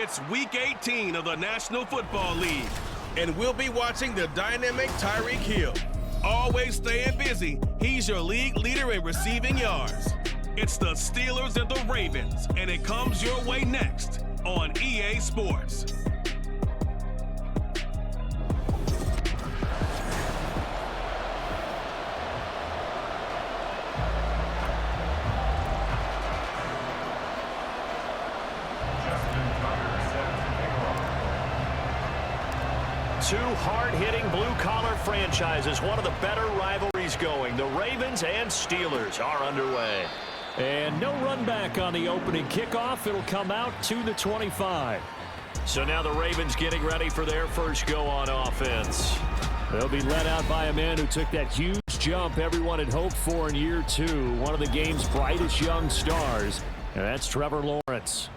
It's Week 18 of the National Football League, and we'll be watching the dynamic Tyreek Hill. Always staying busy, he's your league leader in receiving yards. It's the Steelers and the Ravens, and it comes your way next on EA Sports. Two hard-hitting blue-collar franchises, one of the better rivalries going. The Ravens and Steelers are underway. And no run back on the opening kickoff. It'll come out to the 25. So now the Ravens getting ready for their first go on offense. They'll be led out by a man who took that huge jump everyone had hoped for in year two. One of the game's brightest young stars, and that's Trevor Lawrence.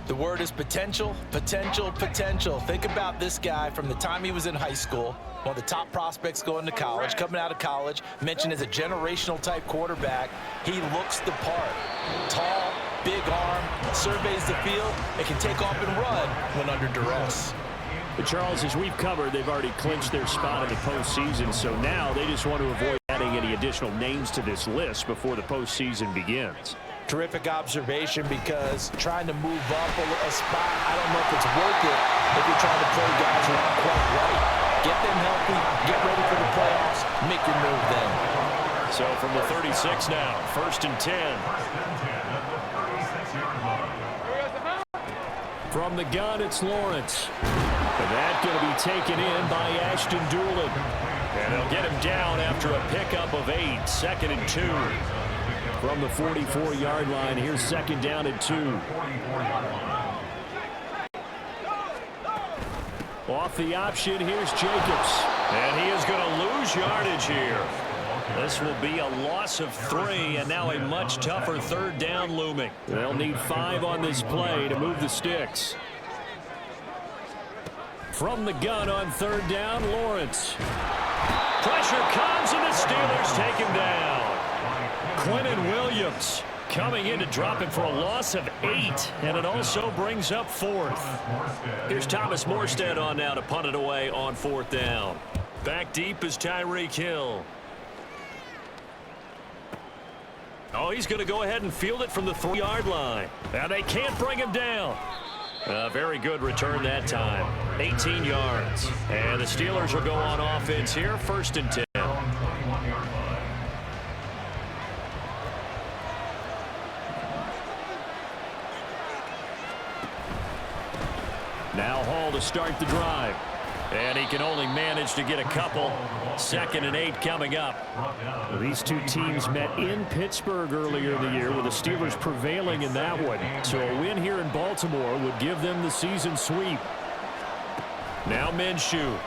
The word is potential, potential, potential. Think about this guy from the time he was in high school, one of the top prospects going to college, coming out of college, mentioned as a generational type quarterback. He looks the part. Tall, big arm, surveys the field, and can take off and run when under duress. But Charles, as we've covered, they've already clinched their spot in the postseason, so now they just want to avoid adding any additional names to this list before the postseason begins. Terrific observation, because trying to move up a spot, I don't know if it's worth it if you're trying to play guys who aren't quite right. Get them healthy, get ready for the playoffs, make your move then. So from the 36 now, 1st and 10. From the gun, it's Lawrence. And that's going to be taken in by Ashton Doolin. And they'll get him down after a pickup of 8, 2nd and 2. From the 44-yard line, here's 2nd down and 2. Off the option, here's Jacobs. And he is going to lose yardage here. This will be a loss of 3, and now a much tougher 3rd down looming. They'll need 5 on this play to move the sticks. From the gun on 3rd down, Lawrence. Pressure comes, and the Steelers take him down. Quinnen Williams coming in to drop it for a loss of 8, and it also brings up 4th. Here's Thomas Morstead on now to punt it away on 4th down. Back deep is Tyreek Hill. Oh, he's going to go ahead and field it from the 3-yard line. Now they can't bring him down. Very good return that time. 18 yards. And the Steelers will go on offense here, 1st and 10. Now Hall to start the drive. And he can only manage to get a couple. 2nd and 8 coming up. Well, these two teams met in Pittsburgh earlier in the year, with the Steelers prevailing in that one. So a win here in Baltimore would give them the season sweep. Now Minshew.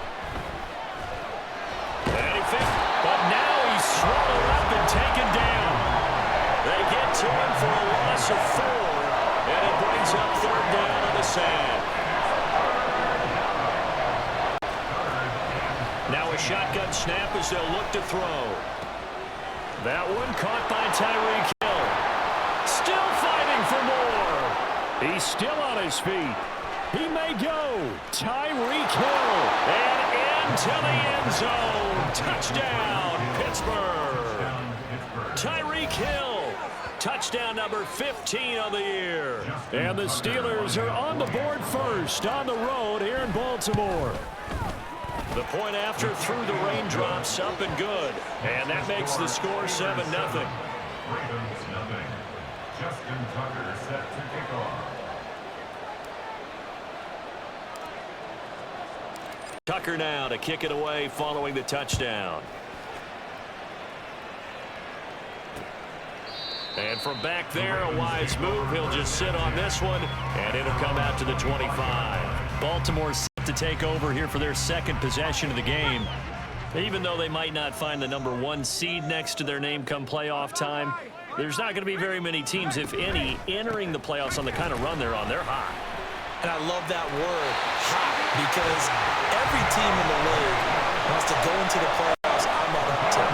But now he's swallowed up and taken down. They get to him for a loss of 4. And it brings up 3rd down on the sand. Now a shotgun snap as they'll look to throw. That one caught by Tyreek Hill. Still fighting for more. He's still on his feet. He may go. Tyreek Hill. And into the end zone. Touchdown, Pittsburgh. Tyreek Hill. Touchdown number 15 on the year. And the Steelers are on the board first on the road here in Baltimore. The point after through the raindrops, up and good. And that makes the score 7-0. Justin Tucker set to kick off. Tucker now to kick it away following the touchdown. And from back there, a wise move. He'll just sit on this one, and it'll come out to the 25. Baltimore set to take over here for their 2nd possession of the game. Even though they might not find the number 1 seed next to their name come playoff time, there's not going to be very many teams, if any, entering the playoffs on the kind of run they're on. They're hot. And I love that word, hot, because every team in the league wants to go into the playoffs on that uptick.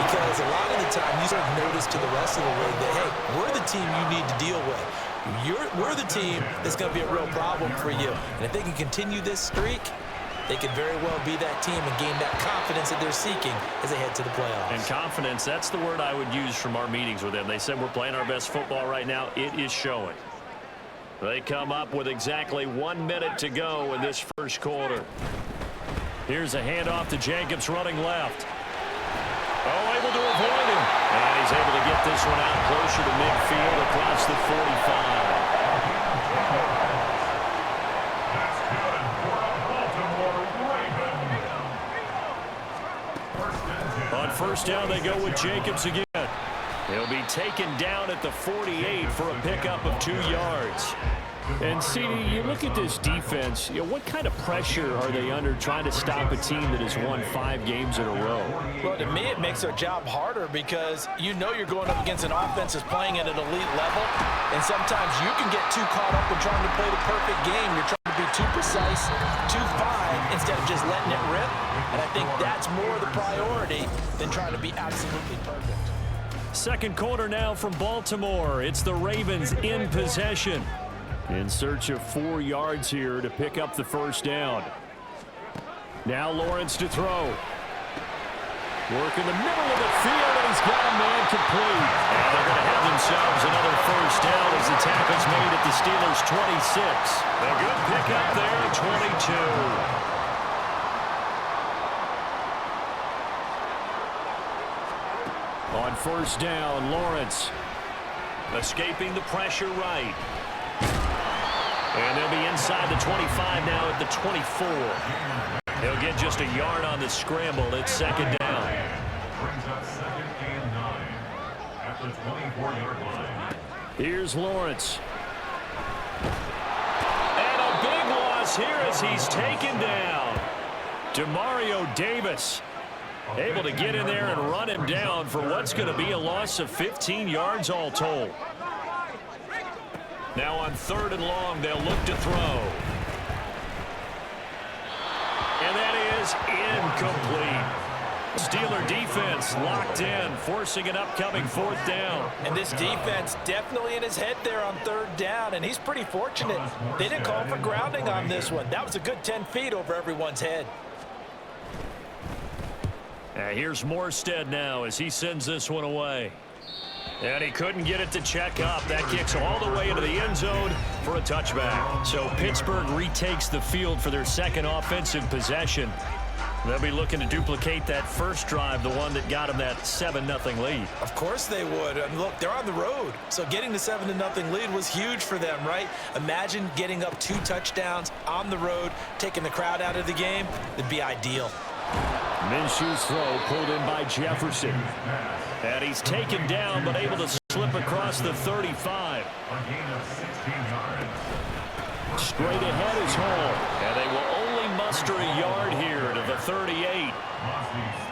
Because a lot of the time, you sort of notice to the rest of the league that, hey, we're the team you need to deal with. we're the team that's going to be a real problem for you. And if they can continue this streak, they could very well be that team and gain that confidence that they're seeking as they head to the playoffs. And confidence, that's the word I would use from our meetings with them. They said we're playing our best football right now. It is showing. They come up with exactly 1 minute to go in this first quarter. Here's a handoff to Jacobs running left. Oh, able to avoid him. And he's able to get this one out closer to midfield across the 45. On first down, they go with Jacobs again. He'll be taken down at the 48 for a pickup of 2 yards. And, CD, you look at this defense, what kind of pressure are they under trying to stop a team that has won 5 games in a row? Well, to me, it makes their job harder because you're going up against an offense that's playing at an elite level, and sometimes you can get too caught up in trying to play the perfect game. You're trying to be too precise, too fine, instead of just letting it rip. And I think that's more the priority than trying to be absolutely perfect. Second quarter now from Baltimore. It's the Ravens in possession. In search of 4 yards here to pick up the first down. Now Lawrence to throw. Work in the middle of the field, and he's got a man complete. And they're going to have themselves another first down as the tackle's made at the Steelers' 26. A good pickup there, 22. On first down, Lawrence escaping the pressure right. And they'll be inside the 25 now at the 24. He'll get just a yard on the scramble. It's second down. Brings up 2nd and 9 at the 24-yard line. Here's Lawrence. And a big loss here as he's taken down. Demario Davis able to get in there and run him down for what's going to be a loss of 15 yards all told. Now on 3rd and long, they'll look to throw. And that is incomplete. Steeler defense locked in, forcing an upcoming 4th down. And this defense definitely in his head there on 3rd down, and he's pretty fortunate. They didn't call for grounding on this one. That was a good 10 feet over everyone's head. Here's Morstead now as he sends this one away. And he couldn't get it to check up. That kicks all the way into the end zone for a touchback. So Pittsburgh retakes the field for their second offensive possession. They'll be looking to duplicate that first drive, the one that got them that 7-0 lead. Of course they would. I mean, look, they're on the road. So getting the 7-0 lead was huge for them, right? Imagine getting up 2 touchdowns on the road, taking the crowd out of the game. It'd be ideal. Minshew's throw pulled in by Jefferson. And he's taken down but able to slip across the 35. A gain of 16 yards. Straight ahead is Hall. And they will only muster a yard here to the 38.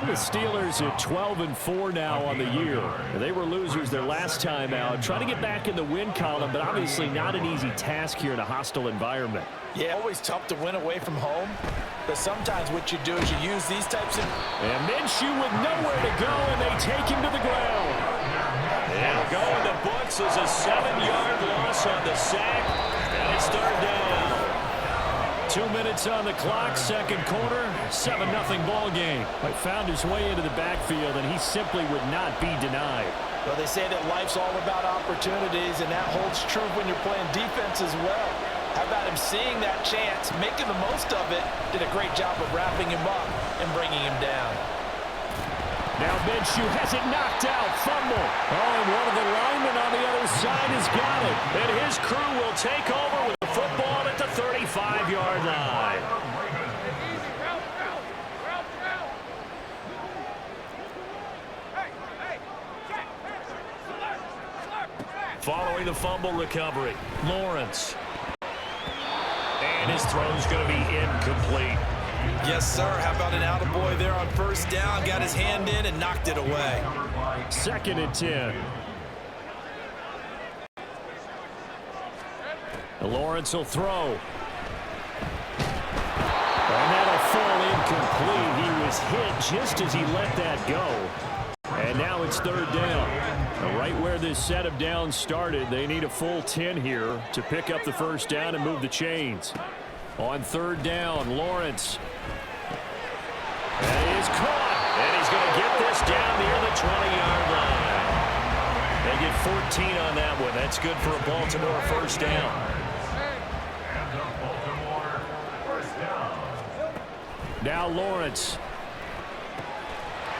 The Steelers at 12-4 now on the year. They were losers their last time out. Trying to get back in the win column, but obviously not an easy task here in a hostile environment. Yeah, always tough to win away from home. But sometimes what you do is you use these types of... And Minshew with nowhere to go, and they take him to the ground. It'll go in the books as a 7-yard loss on the sack, and it's 3rd down. 2 minutes on the clock, second quarter, 7-0 ball game. But found his way into the backfield, and he simply would not be denied. Well, they say that life's all about opportunities, and that holds true when you're playing defense as well. How about him seeing that chance, making the most of it, did a great job of wrapping him up and bringing him down. Now Minshew has it knocked out, fumble. Oh, and one of the linemen on the other side has got it. And his crew will take over with the football at the 35-yard line. Following the fumble recovery, Lawrence. And his throw's going to be incomplete. Yes, sir. How about an attaboy there on first down? Got his hand in and knocked it away. 2nd and 10. Lawrence will throw. And that'll fall incomplete. He was hit just as he let that go. And now it's 3rd down. Right where this set of downs started, they need a full 10 here to pick up the first down and move the chains. On third down, Lawrence. And he is caught. And he's going to get this down near the 20-yard line. They get 14 on that one. That's good for a Baltimore first down. And a Baltimore first down. Now Lawrence.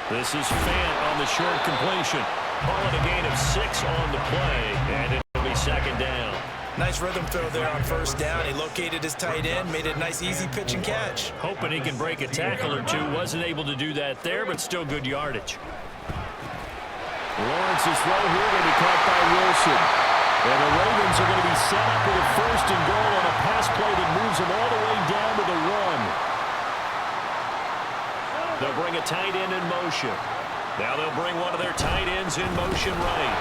This is Fant on the short completion. Calling a gain of 6 on the play, and it'll be second down. Nice rhythm throw there on first down. He located his tight end, made it a nice easy pitch and catch. Hoping he can break a tackle or two. Wasn't able to do that there, but still good yardage. Lawrence's throw here going to be caught by Wilson. And the Ravens are going to be set up with a first and goal on a pass play that moves them all the way down to the 1. They'll bring a tight end in motion. Now they'll bring one of their tight ends in motion right.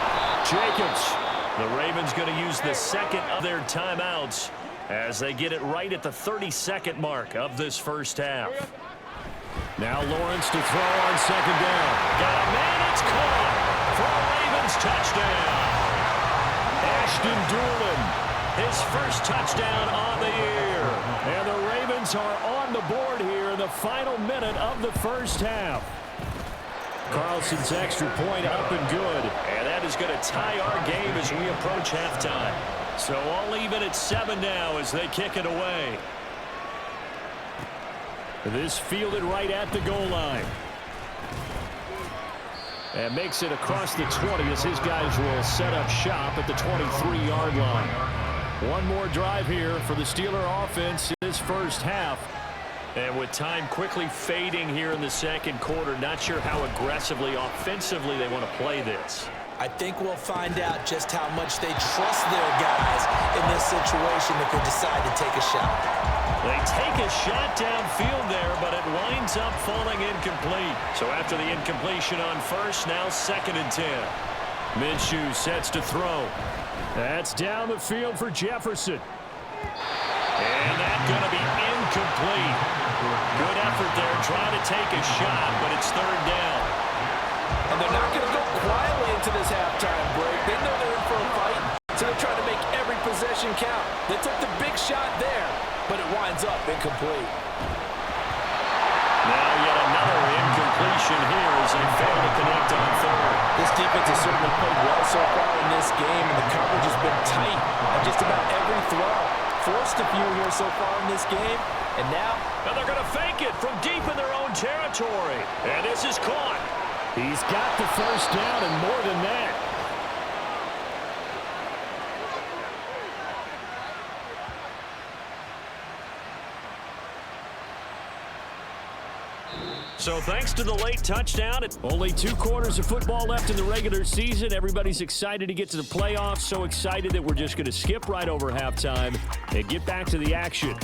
Jacobs. The Ravens going to use the second of their timeouts as they get it right at the 32nd mark of this first half. Now Lawrence to throw on second down. Got a man, it's caught for a Ravens touchdown. Ashton Doolin, his first touchdown on the year. And the Ravens are on the board here in the final minute of the first half. Carlson's extra point up and good. And that is going to tie our game as we approach halftime. So all even at 7 now as they kick it away. This fielded right at the goal line. And makes it across the 20 as his guys will set up shop at the 23-yard line. One more drive here for the Steeler offense in this first half. And with time quickly fading here in the second quarter, not sure how aggressively, offensively they want to play this. I think we'll find out just how much they trust their guys in this situation if they decide to take a shot. They take a shot downfield there, but it winds up falling incomplete. So after the incompletion on first, now second and 10. Minshew sets to throw. That's down the field for Jefferson. And that's going to be incomplete. Good effort there, trying to take a shot, but it's third down. And they're not going to go quietly into this halftime break. They know they're in for a fight, so they're trying to make every possession count. They took the big shot there, but it winds up incomplete. Now yet another incompletion here as they fail to connect on third. This defense has certainly played well so far in this game, and the coverage has been tight on just about every throw. Forced a few here so far in this game, and now they're going to fake it from deep in their own territory. And this is caught. He's got the first down and more than that. So thanks to the late touchdown, only 2 quarters of football left in the regular season. Everybody's excited to get to the playoffs, so excited that we're just going to skip right over halftime and get back to the action.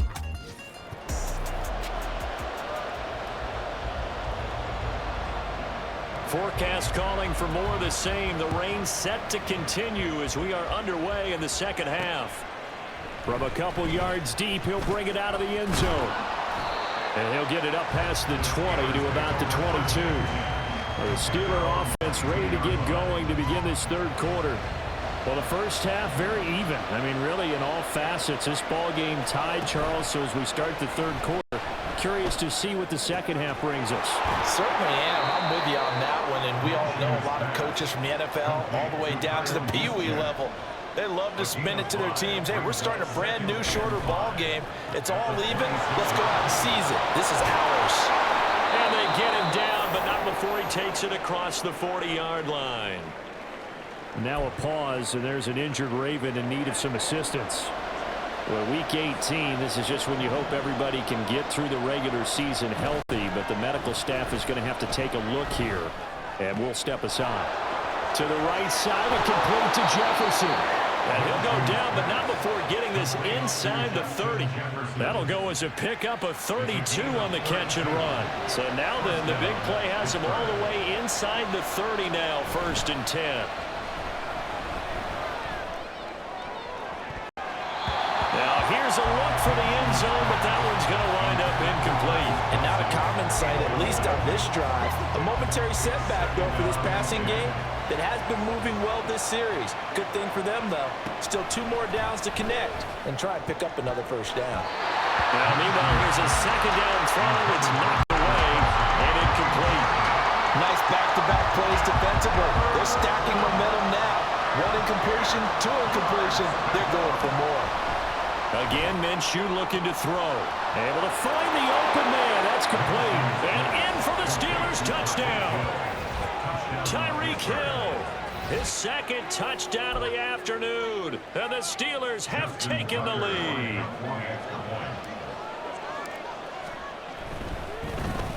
Forecast calling for more of the same. The rain set to continue as we are underway in the second half. From a couple yards deep, he'll bring it out of the end zone. And he'll get it up past the 20 to about the 22. The Steeler offense ready to get going to begin this third quarter. Well, the first half, very even. I mean, really, in all facets, this ball game tied, Charles. So as we start the third quarter, curious to see what the second half brings us. Certainly am. I'm with you on that one. And we all know a lot of coaches from the NFL all the way down to the Pee-wee level. They love to spin it to their teams. Hey, we're starting a brand new, shorter ball game. It's all even. Let's go out and seize it. This is ours. And they get him down, but not before he takes it across the 40-yard line. Now a pause, and there's an injured Raven in need of some assistance. Well, week 18, this is just when you hope everybody can get through the regular season healthy, but the medical staff is going to have to take a look here, and we'll step aside. To the right side, and complete to Jefferson. And he'll go down, but not before getting this inside the 30. That'll go as a pickup of 32 on the catch and run. So now then, the big play has him all the way inside the 30 now, first and 10. Now here's a look for the end zone, but that one's going to wind up incomplete. And not a common sight, at least on this drive. A momentary setback, though, for this passing game. that has been moving well this series. Good thing for them, though. Still 2 more downs to connect and try and pick up another first down. Now, meanwhile, here's a second down throw. It's knocked away and incomplete. Nice back-to-back plays defensively. They're stacking momentum now. 1 incompletion, 2 incompletion. They're going for more. Again, Minshew looking to throw. Able to find the open man. That's complete. And in for the Steelers touchdown. Tyreek Hill, his second touchdown of the afternoon. And the Steelers have taken the lead.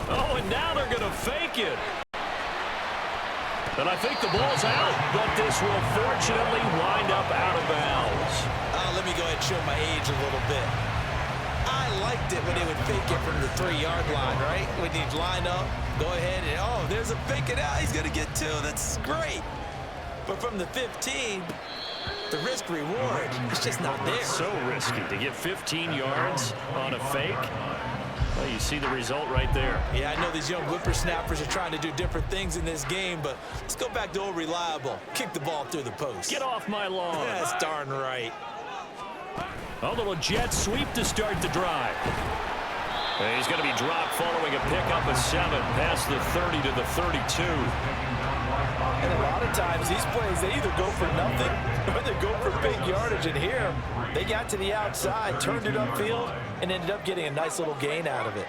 Oh, and now they're going to fake it. And I think the ball's out, but this will fortunately wind up out of bounds. Let me go ahead and show my age a little bit. I liked it when they would fake it from the 3-yard line, right? When you'd line up, go ahead and, oh, there's a fake it out. He's going to get 2. That's great. But from the 15, the risk reward, it's just not there. So risky to get 15 yards on a fake. Well, you see the result right there. Yeah, I know these young whippersnappers are trying to do different things in this game, but let's go back to old reliable. Kick the ball through the post. Get off my lawn. That's darn right. A little jet sweep to start the drive. And he's going to be dropped following a pickup of 7 past the 30 to the 32. And a lot of times these plays, they either go for nothing or they go for big yardage. And here, they got to the outside, turned it upfield, and ended up getting a nice little gain out of it.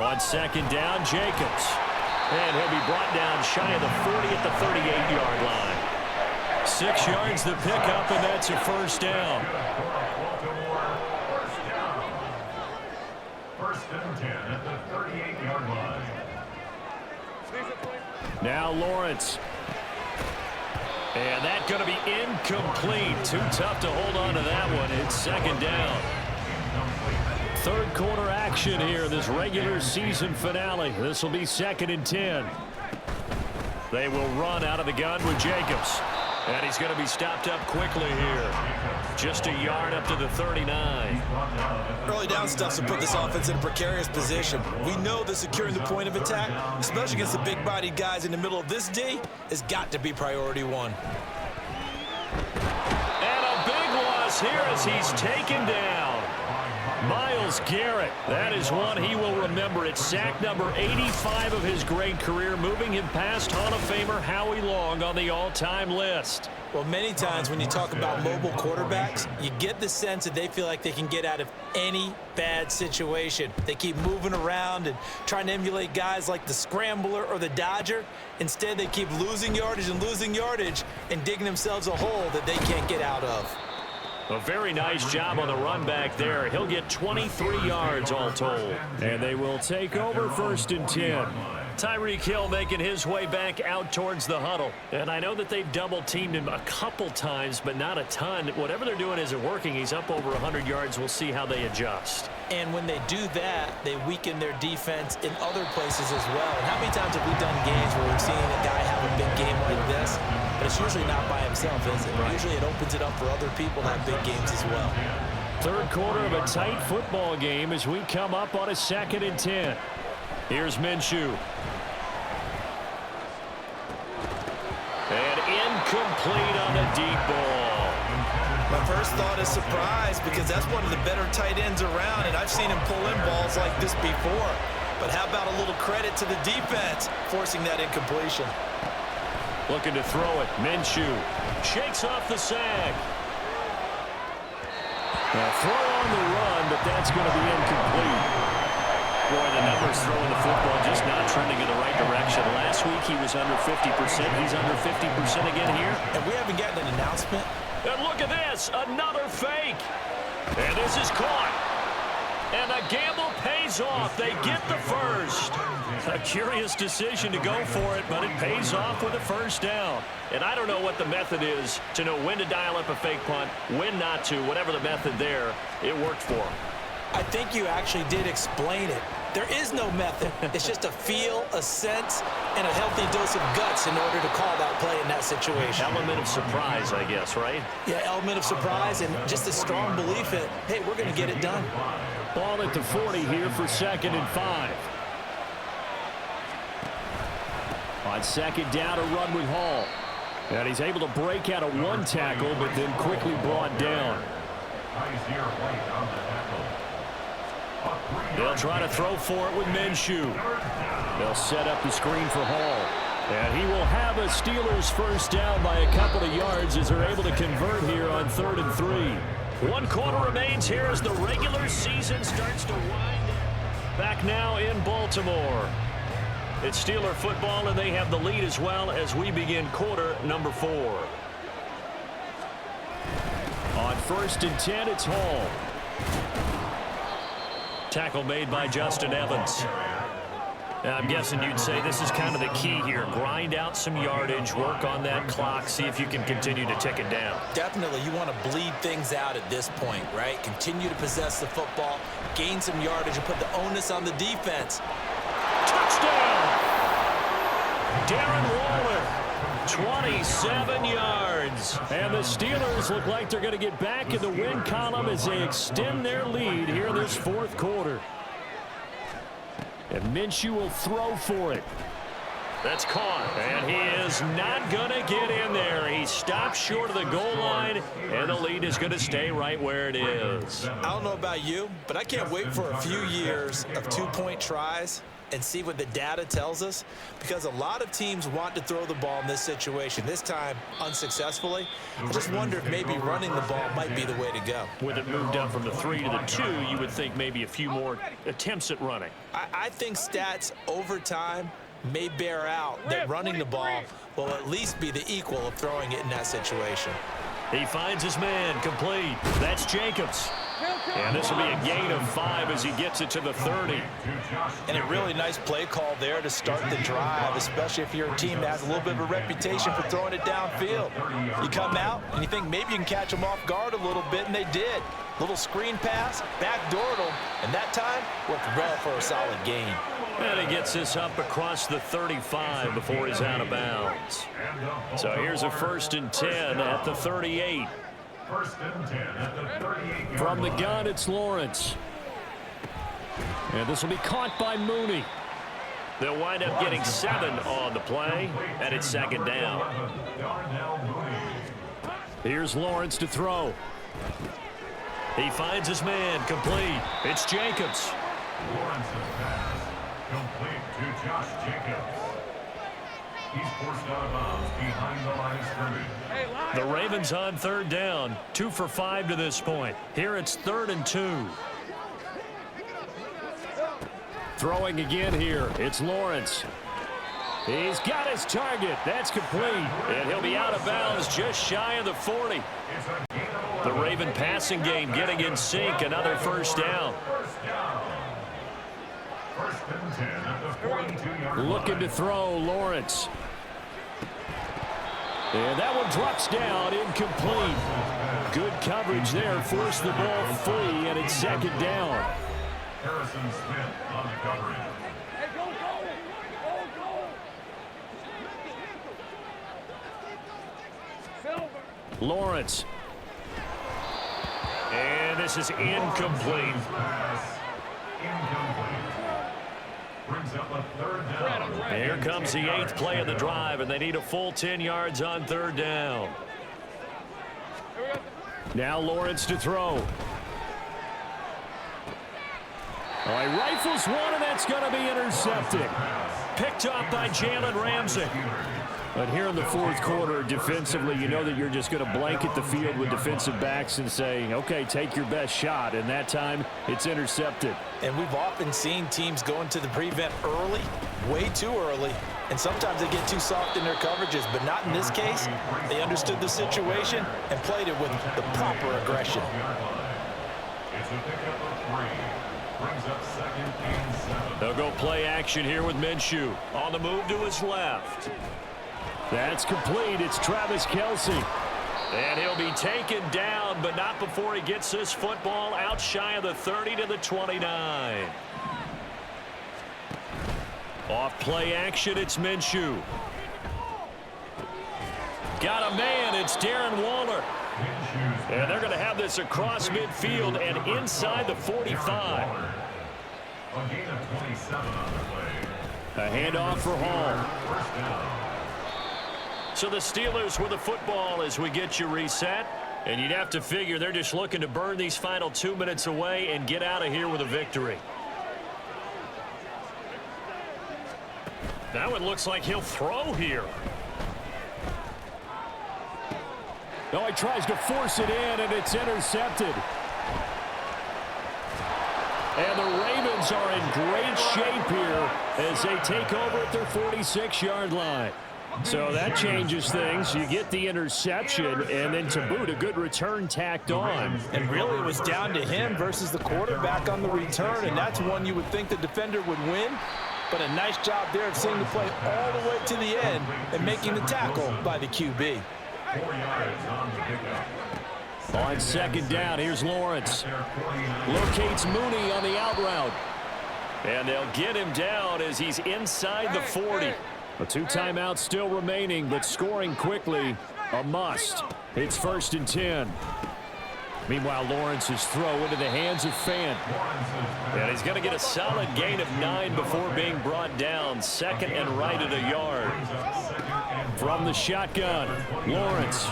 On second down, Jacobs. And he'll be brought down shy of the 40 at the 38-yard line. 6 yards the pickup, and that's a first down. First and 10 at the 38-yard line. Now Lawrence. And that's going to be incomplete. Too tough to hold on to that one. It's second down. Third quarter action here, this regular season finale. This will be second and 10. They will run out of the gun with Jacobs. And he's going to be stopped up quickly here. Just a yard up to the 39. Early down stuff to put this offense in a precarious position. We know that securing the point of attack, especially against the big-bodied guys in the middle of this D, has got to be priority 1. And a big loss here as he's taken down. Myles Garrett, that is one he will remember. It's sack number 85 of his great career, moving him past Hall of Famer Howie Long on the all-time list. Well, many times when you talk about mobile quarterbacks, you get the sense that they feel like they can get out of any bad situation. They keep moving around and trying to emulate guys like the Scrambler or the Dodger. Instead, they keep losing yardage and digging themselves a hole that they can't get out of. A very nice job on the run back there. He'll get 23 yards all told. And they will take over first and 10. Tyreek Hill making his way back out towards the huddle. And I know that they've double-teamed him a couple times, but not a ton. Whatever they're doing isn't working. He's up over 100 yards. We'll see how they adjust. And when they do that, they weaken their defense in other places as well. And how many times have we done games where we've seen a guy have a big game like this? But it's usually not by himself, is it? Right. Usually it opens it up for other people to have big games as well. Third quarter of a tight football game as we come up on a second and 10. Here's Minshew. And incomplete on the deep ball. My first thought is surprise because that's one of the better tight ends around, and I've seen him pull in balls like this before. But how about a little credit to the defense forcing that incompletion? Looking to throw it. Minshew shakes off the sag. Throw on the run, but that's going to be incomplete. Boy, the numbers throwing the football just not trending in the right direction. Last week he was under 50%. He's under 50% again here. And we haven't gotten an announcement. And look at this, another fake. And this is caught. And the gamble pays off. They get the first. A curious decision to go for it, but it pays off with a first down. And I don't know what the method is to know when to dial up a fake punt, when not to. Whatever the method there, it worked for him. I think you actually did explain it. There is no method. It's just a feel, a sense, and a healthy dose of guts in order to call that play in that situation. Element of surprise, I guess, right? Yeah, element of surprise and just a strong belief that, hey, we're going to get it done. Ball at the 40 here for second and 5. On second down, a run with Hall. And he's able to break out of one tackle, but then quickly brought down. They'll try to throw for it with Minshew. They'll set up the screen for Hall. And he will have a Steelers first down by a couple of yards as they're able to convert here on 3rd and 3. 1 quarter remains here as the regular season starts to wind down. Back now in Baltimore. It's Steeler football, and they have the lead as well as we begin quarter number 4. On 1st and 10, it's Hall. Tackle made by Justin Evans. Now, I'm guessing you'd say this is kind of the key here. Grind out some yardage, work on that clock, see if you can continue to tick it down. Definitely, you want to bleed things out at this point, right? Continue to possess the football, gain some yardage, and put the onus on the defense. Touchdown! Darren Waller, 27 yards. And the Steelers look like they're going to get back in the win column as they extend their lead here in this 4th quarter. And Minshew will throw for it. That's caught, and he is not going to get in there. He stops short of the goal line, and the lead is going to stay right where it is. I don't know about you, but I can't wait for a few years of 2-point tries and see what the data tells us, because a lot of teams want to throw the ball in this situation, this time unsuccessfully. I just wonder if maybe running the ball might be the way to go. With it moved up from the 3 to the 2, you would think maybe a few more attempts at running. I think stats over time may bear out that running the ball will at least be the equal of throwing it in that situation. He finds his man, complete. That's Jacobs. And this will be a gain of 5 as he gets it to the 30. And a really nice play call there to start the drive, especially if you're a team that has a little bit of a reputation for throwing it downfield. You come out and you think maybe you can catch them off guard a little bit, and they did. Little screen pass, backdoored them, and that time worked well for a solid gain. And he gets this up across the 35 before he's out of bounds. So here's a 1st and 10 at the 38. 1st and 10 at the 38. From the gun, it's Lawrence. And this will be caught by Mooney. They'll wind up getting 7 on the play, and it's 2nd down. Here's Lawrence to throw. He finds his man, complete. It's Jacobs. Lawrence's pass, complete to Josh Jacobs. He's forced out of bounds behind the line of scrimmage. The Ravens on 3rd down, 2 for 5 to this point. Here it's 3rd and 2. Throwing again here, it's Lawrence. He's got his target. That's complete. And he'll be out of bounds just shy of the 40. The Raven passing game getting in sync. Another 1st down. 1st and 10 at the 42-yard line. Looking to throw, Lawrence. And that one drops down, incomplete. Good coverage there, forced the ball free, and it's 2nd down. Harrison Smith on the coverage. Lawrence. And this is incomplete. Pass incomplete. Brings up a 3rd down. Here comes the 8th play of the drive, and they need a full 10 yards on 3rd down. Now Lawrence to throw. Oh, he rifles one, and that's going to be intercepted. Picked up by Jalen Ramsey. But here in the 4th quarter, defensively, you know that you're just going to blanket the field with defensive backs and say, okay, take your best shot. And that time, it's intercepted. And we've often seen teams go into the prevent early, way too early, and sometimes they get too soft in their coverages, but not in this case. They understood the situation and played it with the proper aggression. It's a pickup of 3. Brings up 2nd and 7. They'll go play action here with Minshew. On the move to his left. That's complete. It's Travis Kelce. And he'll be taken down, but not before he gets this football out shy of the 30 to the 29. Off play action, it's Minshew. Got a man, it's Darren Waller. And they're going to have this across midfield and inside the 45. A gain of 27 on the play. A handoff for Hall. So the Steelers with the football as we get you reset. And you'd have to figure they're just looking to burn these final 2 minutes away and get out of here with a victory. Now it looks like he'll throw here. No, he tries to force it in, and it's intercepted. And the Ravens are in great shape here as they take over at their 46-yard line. So that changes things. You get the interception, and then to boot, a good return tacked on. And really, it was down to him versus the quarterback on the return, and that's one you would think the defender would win. But a nice job there of seeing the play all the way to the end and making the tackle by the QB. 4 yards on the pickup. On second down, here's Lawrence. Locates Mooney on the out route. And they'll get him down as he's inside the 40. 2 timeouts still remaining, but scoring quickly, a must. It's 1st and 10. Meanwhile, Lawrence's throw into the hands of Fant. And he's going to get a solid gain of 9 before being brought down. 2nd and right at a yard. From the shotgun, Lawrence.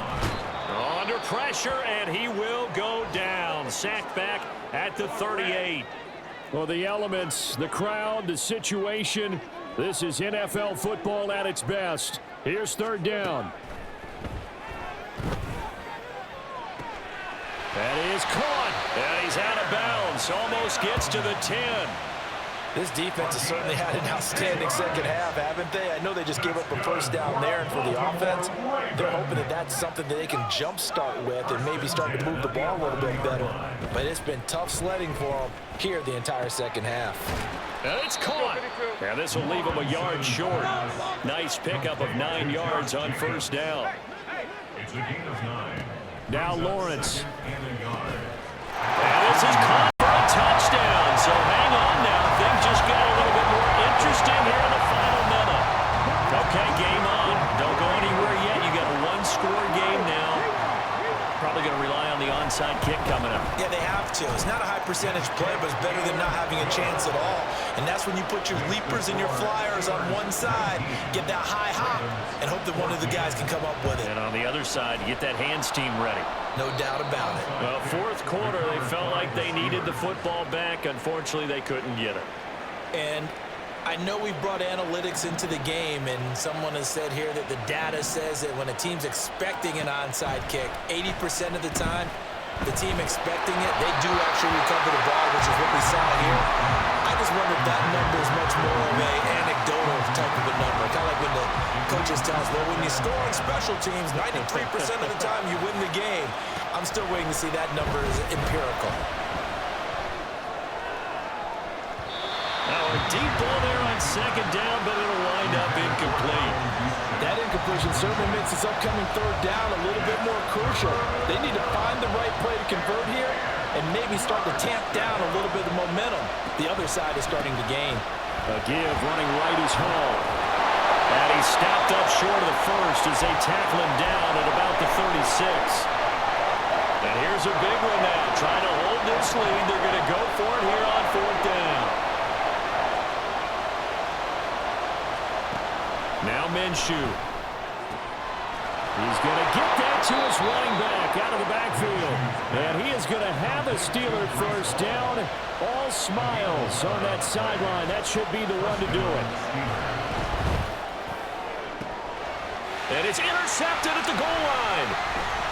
Under pressure, and he will go down. Sacked back at the 38. Well, the elements, the crowd, the situation. This is NFL football at its best. Here's 3rd down. That is caught. And he's out of bounds. Almost gets to the 10. This defense has certainly had an outstanding second half, haven't they? I know they just gave up a 1st down there, and for the offense, they're hoping that that's something that they can jumpstart with and maybe start to move the ball a little bit better. But it's been tough sledding for them here the entire second half. And it's caught. And this will leave him a yard short. Nice pickup of 9 yards on 1st down. It's a gain of 9. Now Lawrence. And this is caught for a touchdown. So hang on now. Things just got a little bit more interesting here in the final minute. Okay, game on. Don't go anywhere yet. You got a 1-score game now. Probably going to rely on the onside kick coming up. Yeah, they have to. It's not a high percentage play, but it's better than not having a chance at all. And that's when you put your leapers and your flyers on one side, get that high hop, and hope that one of the guys can come up with it. And on the other side, get that hands team ready. No doubt about it. Well, 4th quarter, they felt like they needed the football back. Unfortunately, they couldn't get it. And I know we've brought analytics into the game, and someone has said here that the data says that when a team's expecting an onside kick, 80% of the time, the team expecting it, they do actually recover the ball, which is what we saw here. I just wonder if that number is much more of an anecdotal type of a number. Kind of like when the coaches tell us, well, when you score on special teams, 93% of the time you win the game. I'm still waiting to see that number is empirical. Now a deep ball there on 2nd down, but it'll wind up incomplete. That incompletion certainly makes this upcoming 3rd down a little bit more crucial. They need to find the right play to convert here and maybe start to tamp down a little bit of momentum. The other side is starting to gain. A give running right is Hall. And he's stopped up short of the 1st as they tackle him down at about the 36. And here's a big one now. Trying to hold this lead. They're going to go for it here on 4th down. Now Minshew. He's going to get that to his running back out of the backfield. And he is going to have a Steeler 1st down. All smiles on that sideline. That should be the one to do it. And it's intercepted at the goal line.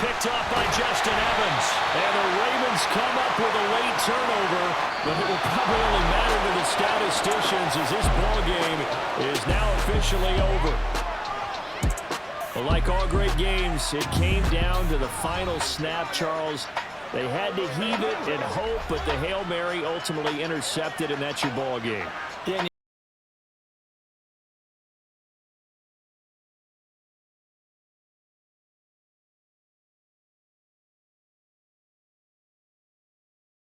Picked up by Justin Evans. And the Ravens come up with a late turnover, but it will probably only matter to the statisticians as this ball game is now officially over. Well, like all great games, it came down to the final snap, Charles. They had to heave it and hope, but the Hail Mary ultimately intercepted, and that's your ball game. Yeah, and